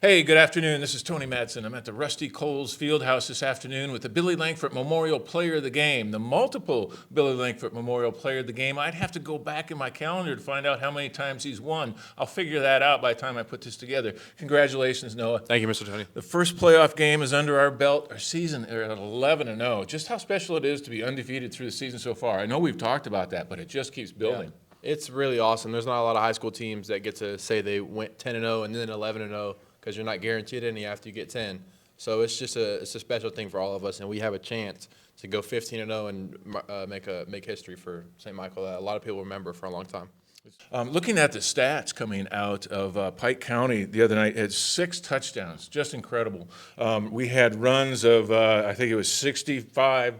Hey, good afternoon. This is Tony Madsen. I'm at the Rusty Coles Fieldhouse this afternoon with the Billy Lankford Memorial Player of the Game, the multiple Billy Lankford Memorial Player of the Game. I'd have to go back in my calendar to find out how many times he's won. I'll figure that out by the time I put this together. Congratulations, Noah. Thank you, Mr. Tony. The first playoff game is under our belt. Our season is at 11-0. Just how special it is to be undefeated through the season so far. I know we've talked about that, but it just keeps building. Yeah. It's really awesome. There's not a lot of high school teams that get to say they went 10-0 and then 11-0. Because you're not guaranteed any after you get 10. So it's just a special thing for all of us, and we have a chance to go 15-0 and make history for St. Michael that a lot of people remember for a long time. Looking at the stats coming out of Pike County the other night, had 6 touchdowns, just incredible. We had runs of, I think it was 65,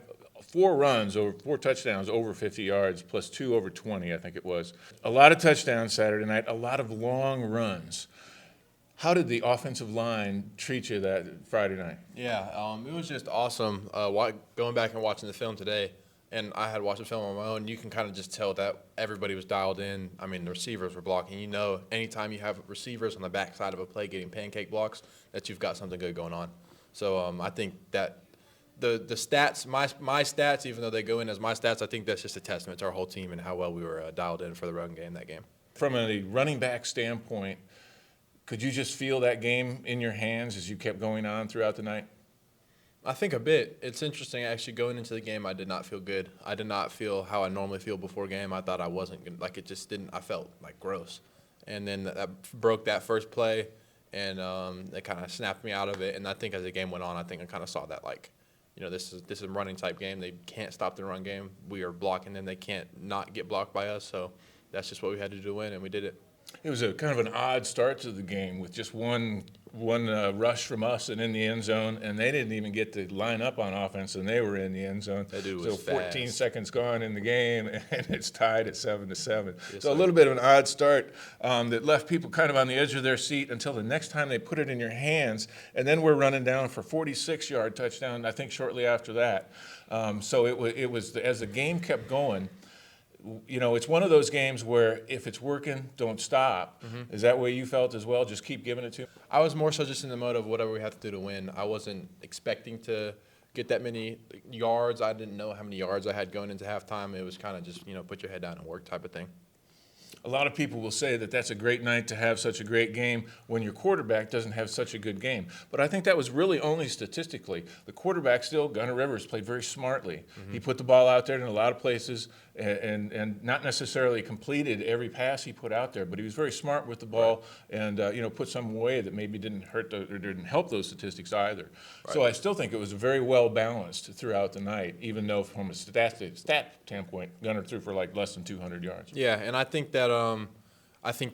4 touchdowns over 50 yards, plus 2 over 20, I think it was. A lot of touchdowns Saturday night, a lot of long runs. How did the offensive line treat you that Friday night? Yeah, it was just awesome going back and watching the film today. And I had watched the film on my own. You can kind of just tell that everybody was dialed in. I mean, the receivers were blocking. You know, anytime you have receivers on the backside of a play getting pancake blocks, that you've got something good going on. So I think that the stats, my stats, even though they go in as my stats, I think that's just a testament to our whole team and how well we were dialed in for the run game that game. From a running back standpoint, could you just feel that game in your hands as you kept going on throughout the night? I think a bit. It's interesting. Actually, going into the game, I did not feel good. I did not feel how I normally feel before game. I thought I wasn't good. Like, it just didn't. I felt like gross. And then that broke that first play, and it kind of snapped me out of it. And I think as the game went on, I think I kind of saw that, like, you know, this is a running type game. They can't stop the run game. We are blocking them. They can't not get blocked by us. So that's just what we had to do to win, and we did it. It was a kind of an odd start to the game with just one rush from us and in the end zone, and they didn't even get to line up on offense, and they were in the end zone. That dude so was 14 fast. seconds gone in the game, and it's tied at 7-7. Yes, so a little bit of an odd start that left people kind of on the edge of their seat until the next time they put it in your hands, and then we're running down for 46-yard touchdown, I think shortly after that. So it was as the game kept going. You know, it's one of those games where if it's working, don't stop. Mm-hmm. Is that way you felt as well? Just keep giving it to? I was more so just in the mode of whatever we have to do to win. I wasn't expecting to get that many yards. I didn't know how many yards I had going into halftime. It was kind of just, you know, put your head down and work type of thing. A lot of people will say that that's a great night to have such a great game when your quarterback doesn't have such a good game. But I think that was really only statistically. The quarterback still, Gunnar Rivers, played very smartly. Mm-hmm. He put the ball out there in a lot of places and not necessarily completed every pass he put out there, but he was very smart with the ball and put some away that maybe didn't didn't help those statistics either. Right. So I still think it was very well balanced throughout the night, even though from a stat standpoint, Gunnar threw for like less than 200 yards. Yeah, and I think that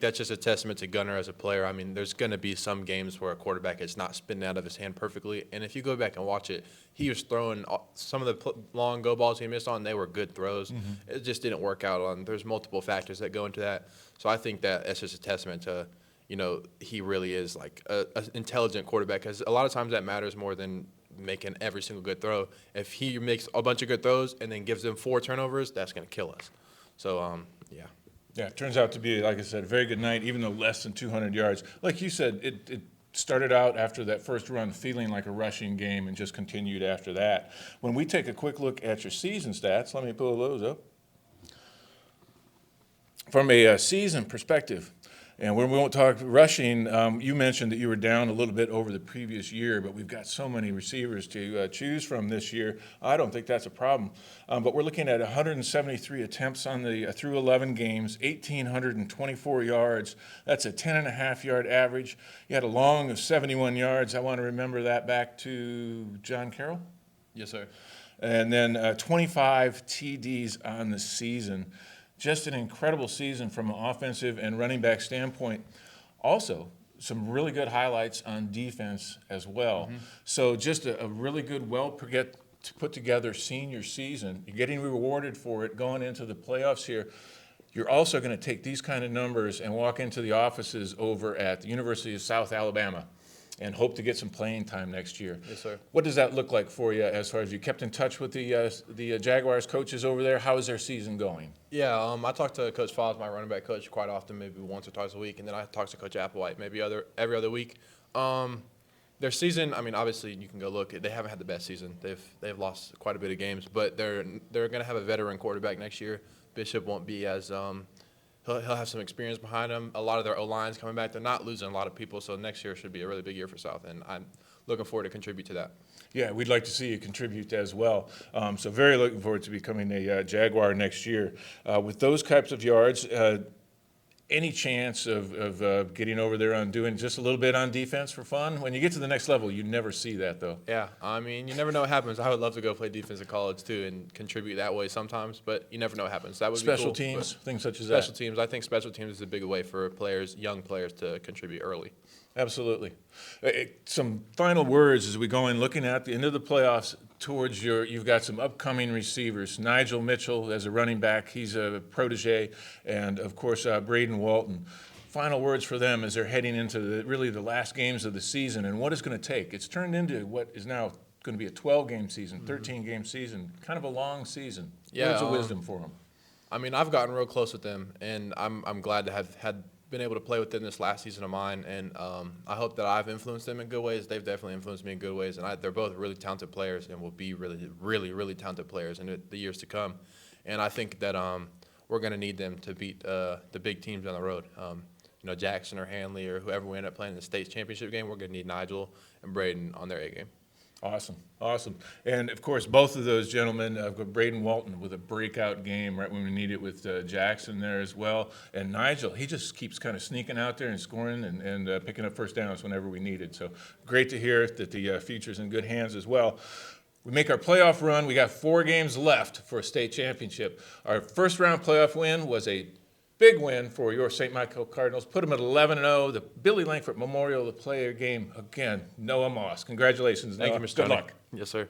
that's just a testament to Gunnar as a player. I mean, there's going to be some games where a quarterback is not spinning out of his hand perfectly, and if you go back and watch it, he was throwing some of the long go balls he missed on. They were good throws. Mm-hmm. It just didn't work out. There's multiple factors that go into that. So I think that's just a testament to, you know, he really is like an intelligent quarterback, because a lot of times that matters more than making every single good throw. If he makes a bunch of good throws and then gives them 4 turnovers, that's going to kill us. So, yeah. Yeah, it turns out to be, like I said, a very good night, even though less than 200 yards. Like you said, it started out after that first run feeling like a rushing game and just continued after that. When we take a quick look at your season stats, let me pull those up. From a season perspective, and when we won't talk rushing, you mentioned that you were down a little bit over the previous year, but we've got so many receivers to choose from this year. I don't think that's a problem. But we're looking at 173 attempts on the through 11 games, 1,824 yards. That's a 10.5-yard average. You had a long of 71 yards. I want to remember that back to John Carroll. Yes, sir. And then 25 TDs on the season. Just an incredible season from an offensive and running back standpoint. Also, some really good highlights on defense as well. Mm-hmm. So just a really good, put together senior season. You're getting rewarded for it going into the playoffs here. You're also going to take these kind of numbers and walk into the offices over at the University of South Alabama and hope to get some playing time next year. Yes, sir. What does that look like for you as far as you kept in touch with the Jaguars coaches over there? How is their season going? Yeah, I talk to Coach Falls, my running back coach, quite often, maybe once or twice a week, and then I talk to Coach Applewhite maybe every other week. Their season, I mean, obviously you can go look. They haven't had the best season. They've lost quite a bit of games, but they're going to have a veteran quarterback next year. Bishop won't be as he'll have some experience behind him. A lot of their O-line's coming back. They're not losing a lot of people, so next year should be a really big year for South, and I'm looking forward to contribute to that. Yeah, we'd like to see you contribute as well. So very looking forward to becoming a Jaguar next year. With those types of yards, any chance of getting over there on doing just a little bit on defense for fun? When you get to the next level, you never see that, though. Yeah, I mean, you never know what happens. I would love to go play defense in college, too, and contribute that way sometimes, but you never know what happens. That would be cool. Special teams, things such as that. Special teams. I think special teams is a big way for players, young players, to contribute early. Absolutely. Some final words as we go in, looking at the end of the playoffs towards you've got some upcoming receivers. Nigel Mitchell as a running back, he's a protege, and of course Braden Walton. Final words for them as they're heading into really the last games of the season, and what it's going to take. It's turned into what is now going to be a 12-game season, 13-game season, kind of a long season. Yeah, words of wisdom for them. I mean, I've gotten real close with them, and I'm glad to have been able to play with them this last season of mine, and I hope that I've influenced them in good ways. They've definitely influenced me in good ways, and they're both really talented players and will be really, really, really talented players in the years to come. And I think that we're going to need them to beat the big teams down the road. Jackson or Hanley or whoever we end up playing in the state championship game, we're going to need Nigel and Braden on their A game. Awesome. And, of course, both of those gentlemen, Braden Walton with a breakout game right when we need it with Jackson there as well. And Nigel, he just keeps kind of sneaking out there and scoring and picking up first downs whenever we need it. So great to hear that the future's in good hands as well. We make our playoff run. We got 4 games left for a state championship. Our first-round playoff win was a big win for your St. Michael Cardinals. Put them at 11-0. The Billy Lankford Memorial, the player game again. Noah Moss. Congratulations, Noah. Thank you, Mr. Good Tony. luck. Yes, sir.